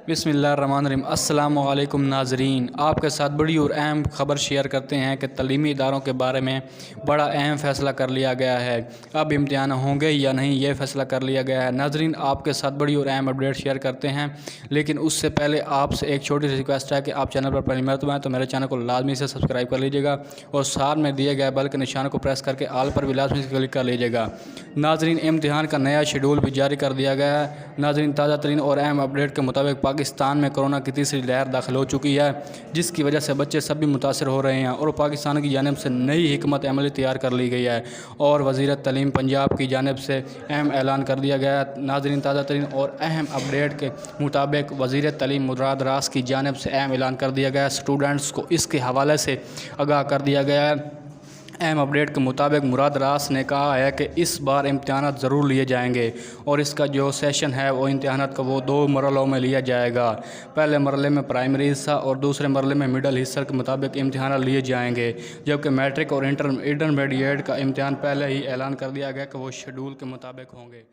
बिस्मिल्लाहिर्रहमानिर्रहीम। अस्सलामु अलैकुम नाज़रीन, आपके साथ बड़ी और अहम खबर शेयर करते हैं कि तलीमी इदारों के बारे में बड़ा अहम फ़ैसला कर लिया गया है। अब इम्तिहान होंगे या नहीं, ये फ़ैसला कर लिया गया है। नाज़रीन, आपके साथ बड़ी और अहम अपडेट शेयर करते हैं, लेकिन उससे पहले आपसे एक छोटी सी रिक्वेस्ट है कि आप चैनल पर पहली मरतबा हैं तो मेरे चैनल को लाजमी से सब्सक्राइब कर लीजिएगा और साथ में दिए गए बेल के निशान को प्रेस करके आल पर भी लाजमी से क्लिक कर लीजिएगा। नाज़रीन, इम्तिहान का नया शेड्यूल भी जारी कर दिया गया है। नाज़रीन, ताज़ा तरीन और अहम अपडेट के मुताबिक पाकिस्तान में कोरोना की तीसरी लहर दाखिल हो चुकी है, जिसकी वजह से बच्चे सब भी मुतासर हो रहे हैं और पाकिस्तान की जानिब से नई हिकमत अमली तैयार कर ली गई है और वज़ीर तलीम पंजाब की जानिब से अहम ऐलान कर दिया गया है। नाज़रीन, ताज़ा तरीन और अहम अपडेट के मुताबिक वज़ीर तलीम मुराद रास की जानिब से अहम ऐलान कर दिया गया है। स्टूडेंट्स को इसके हवाले से आगाह कर दिया गया है। अहम अपडेट के मुताबिक मुराद रास ने कहा है कि इस बार इम्तिहानात ज़रूर लिए जाएंगे और इसका जो सेशन है वो इम्तिहानात का वो 2 मरलों में लिया जाएगा। पहले मरले में प्राइमरी हिस्सा और दूसरे मरले में मिडल हिस्सा के मुताबिक इम्तिहान लिए जाएंगे, जबकि मैट्रिक और इंटरमीडिएट का इम्तिहान पहले ही ऐलान कर दिया गया कि वो शेड्यूल के मुताबिक होंगे।